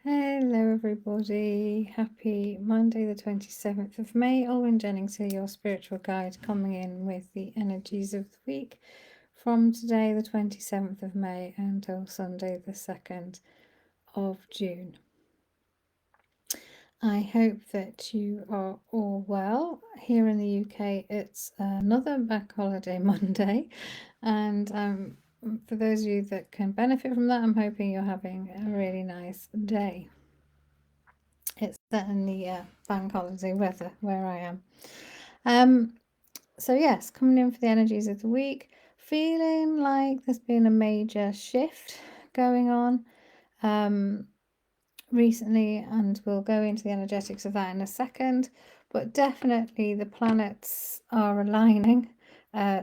Hello everybody, happy Monday the 27th of May. Alwyn Jennings here, your spiritual guide, coming in with the energies of the week from today the 27th of May until Sunday the 2nd of June. I hope that you are all well. Here in the UK it's another bank holiday Monday, and for those of you that can benefit from that, I'm hoping you're having a really nice day. It's certainly bank holiday weather where I am. So yes, coming in for the energies of the week, feeling like there's been a major shift going on recently, and we'll go into the energetics of that in a second. But definitely the planets are aligning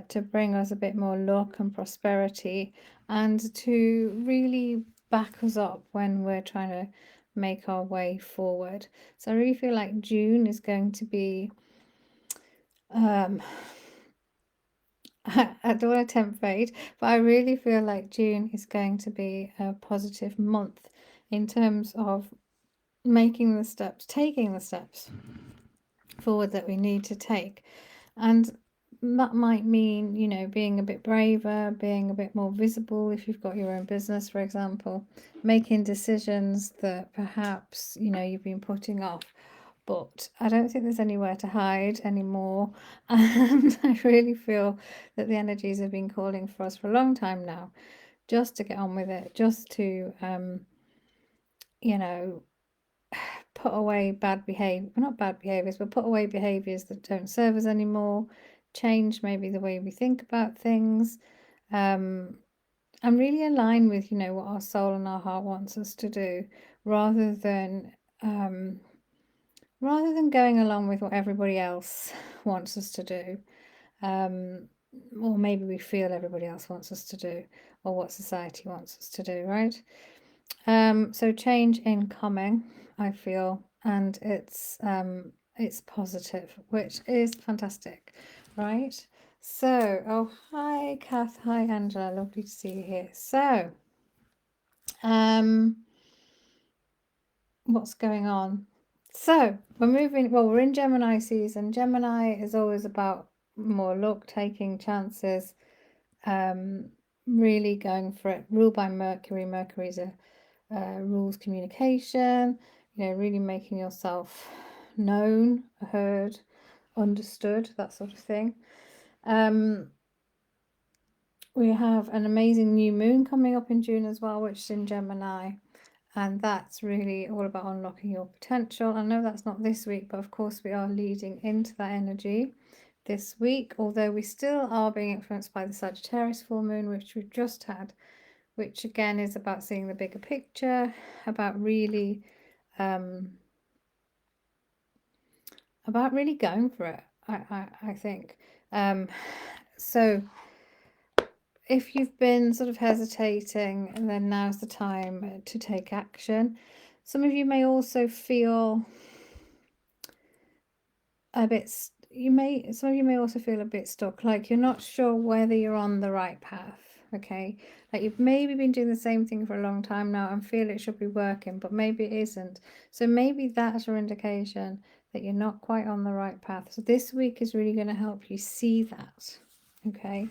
to bring us a bit more luck and prosperity, and to really back us up when we're trying to make our way forward. So I really feel like June is going to be I don't want to tempt fate, but I really feel like June is going to be a positive month in terms of taking the steps forward that we need to take. And that might mean, being a bit braver, being a bit more visible if you've got your own business, for example, making decisions that perhaps, you've been putting off. But I don't think there's anywhere to hide anymore. And I really feel that the energies have been calling for us for a long time now, just to get on with it, just to, put away not bad behaviors, but put away behaviors that don't serve us anymore, change maybe the way we think about things, and really align with, what our soul and our heart wants us to do, rather than going along with what everybody else wants us to do, or maybe we feel everybody else wants us to do, or what society wants us to do, right? So change incoming, I feel, and it's positive, which is fantastic, right? So, oh, hi Kath, hi Angela, lovely to see you here. So, what's going on? So we're in Gemini season. Gemini is always about more luck, taking chances, really going for it. Ruled by Mercury. Mercury's a rules communication, really making yourself known, heard, understood, that sort of thing. We have an amazing new moon coming up in June as well, which is in Gemini, and that's really all about unlocking your potential. I know that's not this week, but of course we are leading into that energy this week, although we still are being influenced by the Sagittarius full moon, which we've just had, which again is about seeing the bigger picture, about really going for it, I think. So if you've been sort of hesitating, and then now's the time to take action. Some of you may also feel some of you may also feel a bit stuck, like you're not sure whether you're on the right path. Okay, like you've maybe been doing the same thing for a long time now and feel it should be working, but maybe it isn't. So maybe that's your indication that you're not quite on the right path. So this week is really going to help you see that, okay,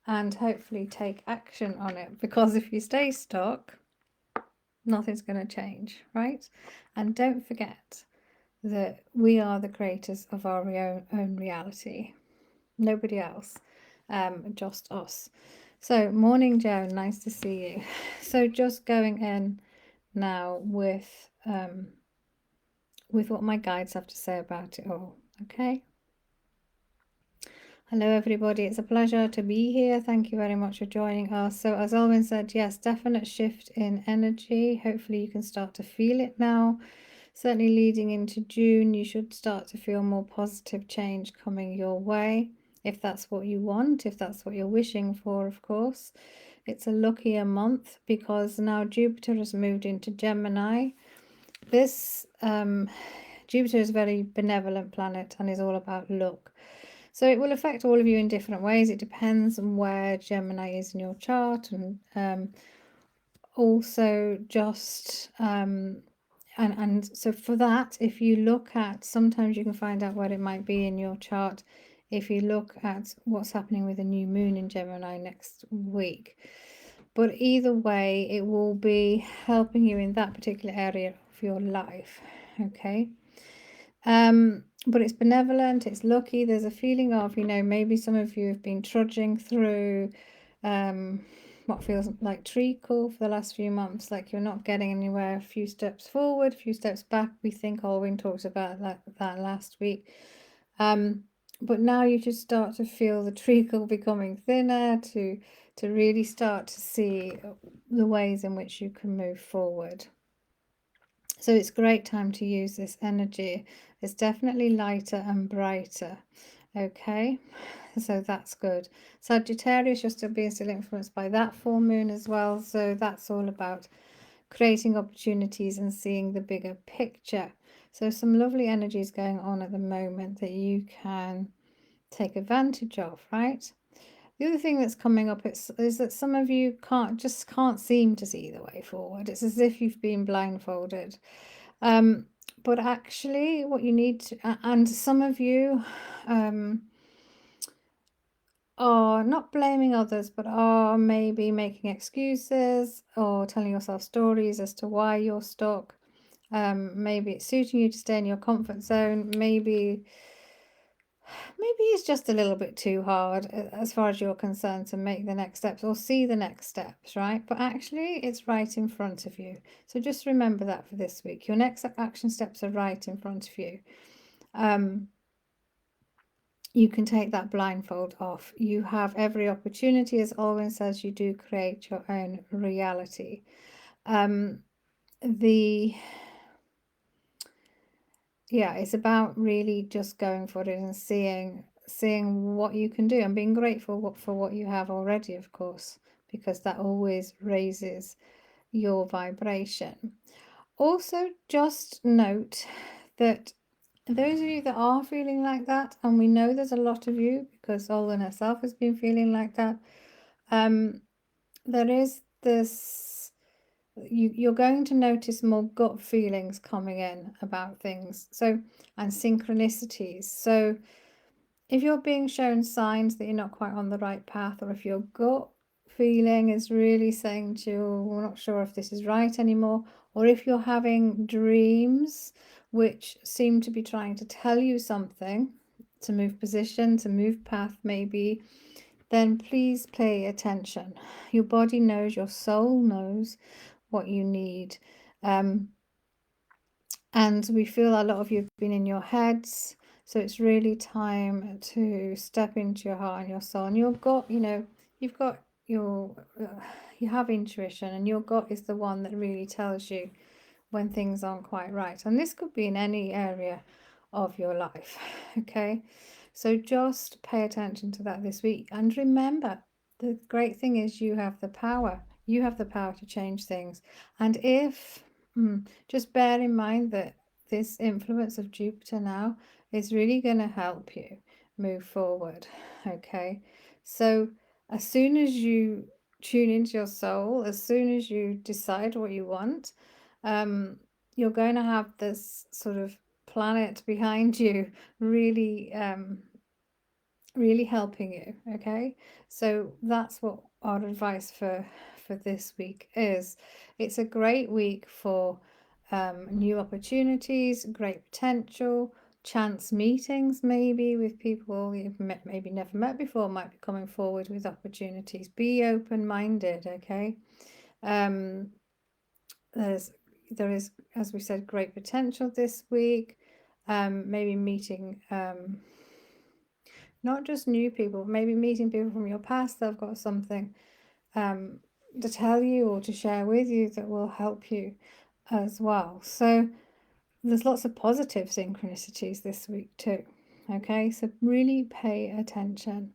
and hopefully take action on it, because if you stay stuck, nothing's going to change, right? And don't forget that we are the creators of our own reality. Nobody else, just us. So, morning, Joan, nice to see you. So, just going in now with what my guides have to say about it all. Okay. Hello, everybody. It's a pleasure to be here. Thank you very much for joining us. So, as Alwyn said, yes, definite shift in energy. Hopefully, you can start to feel it now. Certainly, leading into June, you should start to feel more positive change coming your way, if that's what you want, if that's what you're wishing for, of course. It's a luckier month because now Jupiter has moved into Gemini. This Jupiter is a very benevolent planet and is all about luck. So it will affect all of you in different ways. It depends on where Gemini is in your chart, and also just And so for that, if you look at, sometimes you can find out what it might be in your chart if you look at what's happening with the new moon in Gemini next week. But either way, it will be helping you in that particular area of your life. Okay. But it's benevolent, it's lucky. There's a feeling of, maybe some of you have been trudging through what feels like treacle for the last few months, like you're not getting anywhere, a few steps forward, a few steps back. We think Alwyn talks about that last week. But now you just start to feel the treacle becoming thinner, to really start to see the ways in which you can move forward. So it's a great time to use this energy. It's definitely lighter and brighter. Okay, so that's good. Sagittarius, you're being still influenced by that full moon as well. So that's all about creating opportunities and seeing the bigger picture. So some lovely energies going on at the moment that you can take advantage of, right? The other thing that's coming up is that some of you can't seem to see the way forward. It's as if you've been blindfolded. But actually what you need to, and some of you are not blaming others, but are maybe making excuses or telling yourself stories as to why you're stuck. Maybe it's suiting you to stay in your comfort zone. Maybe it's just a little bit too hard as far as you're concerned to make the next steps or see the next steps, right? But actually it's right in front of you. So just remember that for this week. Your next action steps are right in front of you. You can take that blindfold off. You have every opportunity. As Alwyn says, you do create your own reality. It's about really just going for it and seeing what you can do and being grateful for what you have already, of course, because that always raises your vibration. Also, just note that those of you that are feeling like that, and we know there's a lot of you because Olin herself has been feeling like that, there is this, you're going to notice more gut feelings coming in about things, so, and synchronicities. So if you're being shown signs that you're not quite on the right path, or if your gut feeling is really saying to you, we're not sure if this is right anymore, or if you're having dreams which seem to be trying to tell you something, to move position, to move path maybe, then please pay attention. Your body knows, your soul knows what you need. And we feel a lot of you have been in your heads, so it's really time to step into your heart and your soul. And you've got, you've got your, you have intuition, and your gut is the one that really tells you when things aren't quite right. And this could be in any area of your life. Okay, so just pay attention to that this week. And remember, the great thing is you have the power. You have the power to change things. And if, just bear in mind that this influence of Jupiter now is really going to help you move forward. Okay, so as soon as you tune into your soul, as soon as you decide what you want, you're going to have this sort of planet behind you really really helping you. Okay, so that's what our advice for this week is. It's a great week for new opportunities, great potential, chance meetings maybe with people you've maybe never met before, might be coming forward with opportunities. Be open-minded. Okay, there is, as we said, great potential this week. Maybe meeting not just new people, maybe meeting people from your past that have got something to tell you or to share with you that will help you as well. So there's lots of positive synchronicities this week too. Okay, so really pay attention.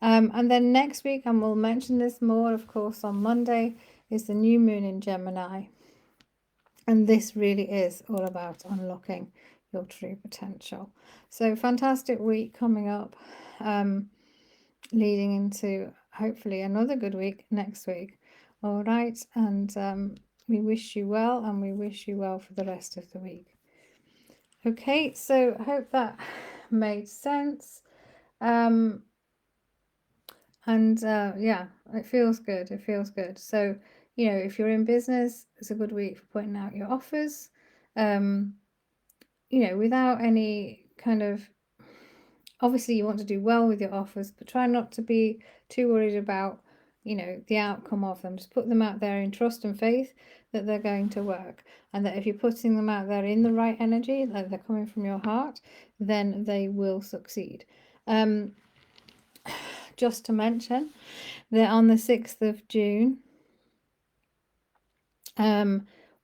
And then next week, and we'll mention this more, of course, on Monday, is the new moon in Gemini. And this really is all about unlocking your true potential. So fantastic week coming up, leading into hopefully another good week next week. All right, and We wish you well, and we wish you well for the rest of the week. Okay, so I hope that made sense. And yeah, it feels good. It feels good. So, you know, if you're in business, it's a good week for putting out your offers. You know, without any kind of, obviously you want to do well with your offers, but try not to be too worried about, you know, the outcome of them. Just put them out there in trust and faith that they're going to work, and that if you're putting them out there in the right energy, that they're coming from your heart, then they will succeed. Just to mention that on the 6th of June,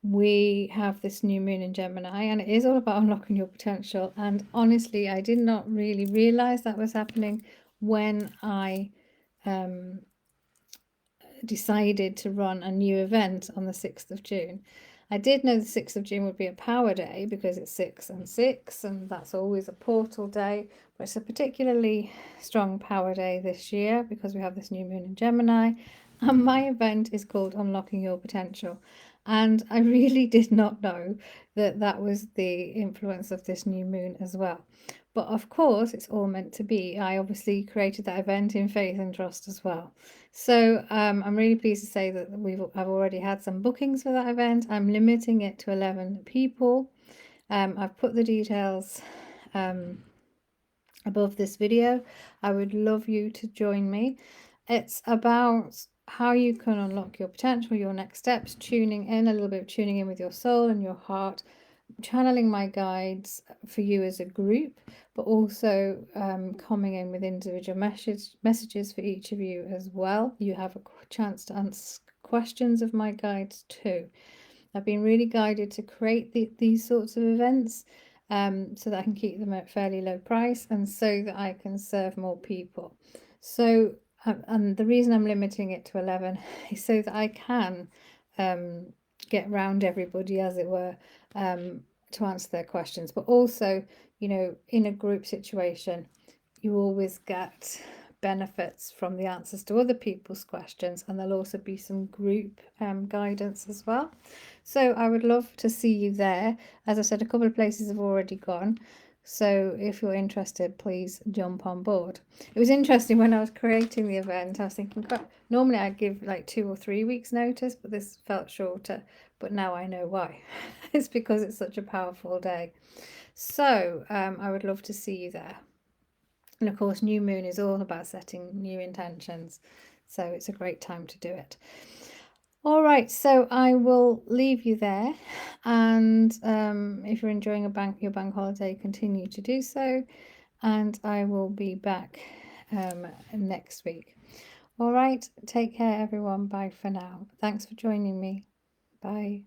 we have this new moon in Gemini, and it is all about unlocking your potential. And honestly, I did not really realize that was happening when I decided to run a new event on the 6th of June. I did know the 6th of June would be a power day because it's 6 and 6, and that's always a portal day, but it's a particularly strong power day this year because we have this new moon in Gemini, and my event is called Unlocking Your Potential. And I really did not know that that was the influence of this new moon as well. But of course, it's all meant to be. I obviously created that event in faith and trust as well. So I'm really pleased to say that I've already had some bookings for that event. I'm limiting it to 11 people. I've put the details above this video. I would love you to join me. It's about how you can unlock your potential, your next steps, tuning in a little bit, tuning in with your soul and your heart, channeling my guides for you as a group, but also coming in with individual messages for each of you as well. You have a chance to ask questions of my guides too. I've been really guided to create these sorts of events so that I can keep them at fairly low price and so that I can serve more people. So, and the reason I'm limiting it to 11 is so that I can get round everybody, as it were, to answer their questions. But also, you know, in a group situation, you always get benefits from the answers to other people's questions, and there'll also be some group guidance as well. So I would love to see you there. As I said, a couple of places have already gone, so if you're interested, please jump on board. It was interesting when I was creating the event, I was thinking, normally I'd give like 2 or 3 weeks notice, but this felt shorter. But now I know why. It's because it's such a powerful day. So I would love to see you there. And of course, new moon is all about setting new intentions. So it's a great time to do it. All right, so I will leave you there. And if you're enjoying your bank holiday, continue to do so. And I will be back next week. All right, take care, everyone. Bye for now. Thanks for joining me. Bye.